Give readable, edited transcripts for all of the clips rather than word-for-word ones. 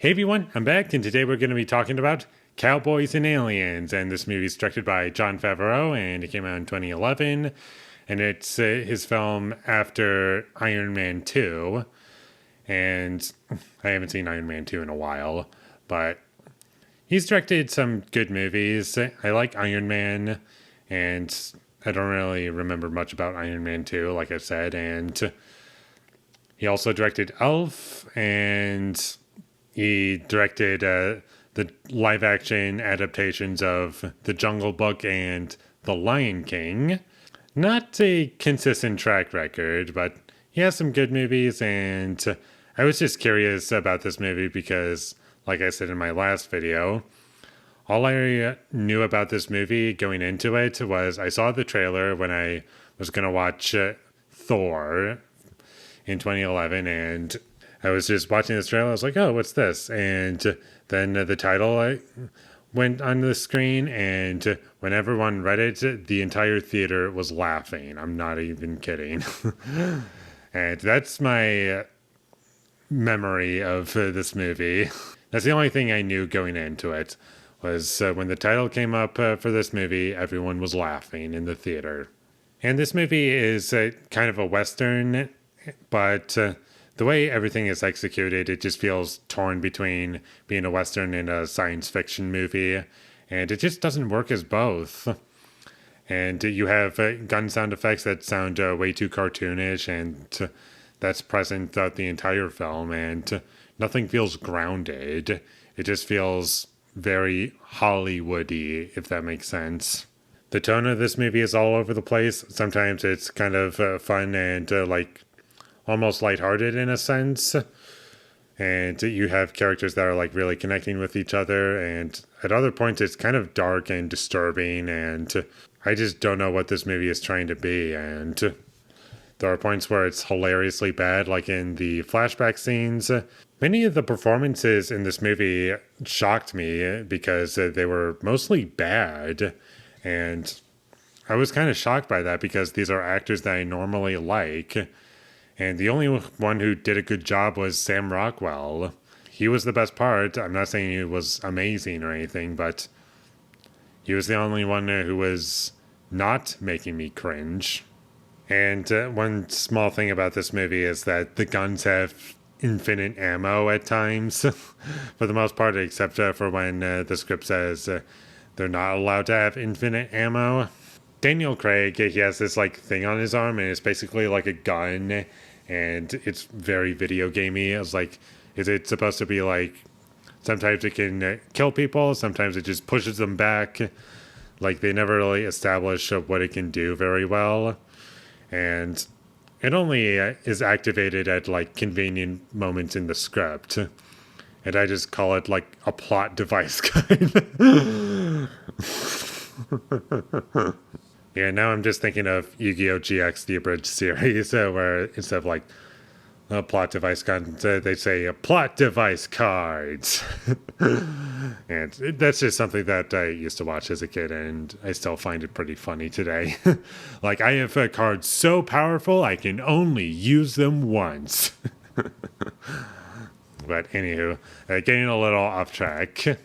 Hey everyone, I'm back, and today we're going to be talking about Cowboys and Aliens. And this movie is directed by Jon Favreau, and it came out in 2011. And it's his film after Iron Man 2. And I haven't seen Iron Man 2 in a while, but he's directed some good movies. I like Iron Man, and I don't really remember much about Iron Man 2, like I said. And he also directed Elf, and he directed the live-action adaptations of The Jungle Book and The Lion King. Not a consistent track record, but he has some good movies, and I was just curious about this movie because, like I said in my last video, all I knew about this movie going into it was I saw the trailer when I was going to watch Thor in 2011, and I was just watching this trailer. I was like, oh, what's this? And then the title went on the screen, and when everyone read it, the entire theater was laughing. I'm not even kidding. And that's my memory of this movie. That's the only thing I knew going into it, was when the title came up for this movie, everyone was laughing in the theater. And this movie is kind of a Western, but the way everything is executed, it just feels torn between being a Western and a science fiction movie, and it just doesn't work as both. And you have gun sound effects that sound way too cartoonish, and that's present throughout the entire film, and nothing feels grounded. It just feels very Hollywoody, if that makes sense. The tone of this movie is all over the place. Sometimes it's kind of fun and almost lighthearted in a sense, and you have characters that are really connecting with each other, and at other points it's kind of dark and disturbing, and I just don't know what this movie is trying to be. And there are points where it's hilariously bad, like in the flashback scenes. Many of the performances in this movie shocked me because they were mostly bad, and I was kind of shocked by that because these are actors that I normally like. And the only one who did a good job was Sam Rockwell. He was the best part. I'm not saying he was amazing or anything, but he was the only one who was not making me cringe. And one small thing about this movie is that the guns have infinite ammo at times, for the most part, except for when the script says they're not allowed to have infinite ammo. Daniel Craig, he has this thing on his arm, and it's basically like a gun, and it's very video gamey. It's is it supposed to be sometimes it can kill people, sometimes it just pushes them back. They never really establish what it can do very well, and it only is activated at convenient moments in the script, and I just call it a plot device kind. Yeah, now I'm just thinking of Yu-Gi-Oh! GX, the abridged series, where instead of a plot device gun, they say plot device cards. And that's just something that I used to watch as a kid, and I still find it pretty funny today. I have cards so powerful, I can only use them once. But anywho, getting a little off track.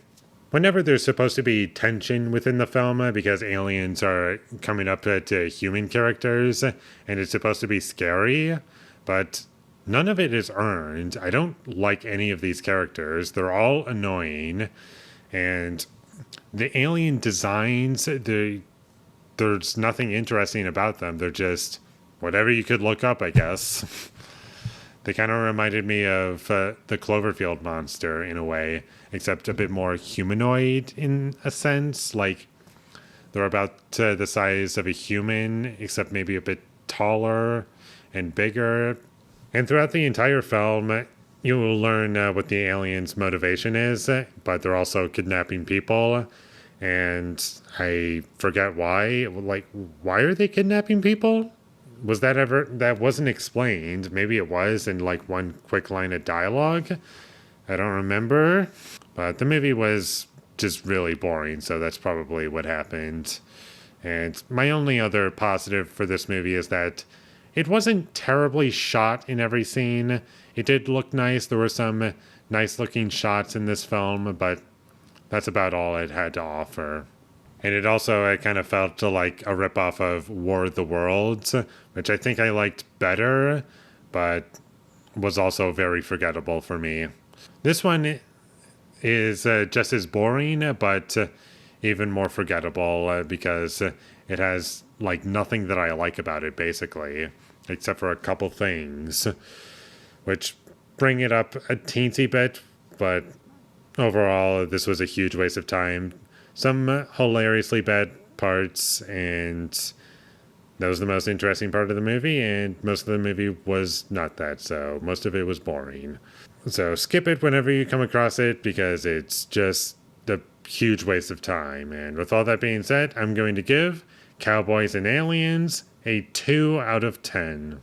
Whenever there's supposed to be tension within the film, because aliens are coming up to human characters, and it's supposed to be scary, but none of it is earned. I don't like any of these characters. They're all annoying, and the alien designs, there's nothing interesting about them. They're just whatever you could look up, I guess. They kind of reminded me of the Cloverfield monster in a way, except a bit more humanoid in a sense. They're about the size of a human, except maybe a bit taller and bigger. And throughout the entire film, you will learn what the aliens' motivation is, but they're also kidnapping people. And I forget why. Why are they kidnapping people? Was that wasn't explained? Maybe it was in one quick line of dialogue. I don't remember. But the movie was just really boring, so that's probably what happened. And my only other positive for this movie is that it wasn't terribly shot in every scene. It did look nice. There were some nice looking shots in this film, but that's about all it had to offer. And it kind of felt like a ripoff of War of the Worlds, which I think I liked better, but was also very forgettable for me. This one is just as boring, but even more forgettable because it has like nothing that I like about it, basically, except for a couple things, which bring it up a teensy bit, but overall, this was a huge waste of time. Some hilariously bad parts, and that was the most interesting part of the movie, and most of the movie was not that, so most of it was boring. So skip it whenever you come across it, because it's just a huge waste of time. And with all that being said, I'm going to give Cowboys and Aliens a 2 out of 10.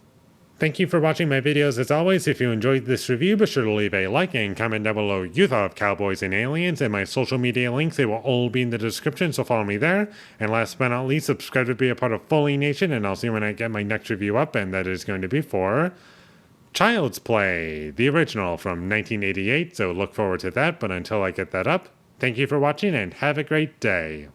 Thank you for watching my videos. As always, if you enjoyed this review, be sure to leave a like and comment down below what you thought of Cowboys and Aliens, and my social media links, they will all be in the description, so follow me there. And last but not least, subscribe to be a part of Foley Nation, and I'll see you when I get my next review up, and that is going to be for Child's Play, the original from 1988, so look forward to that. But until I get that up, thank you for watching and have a great day.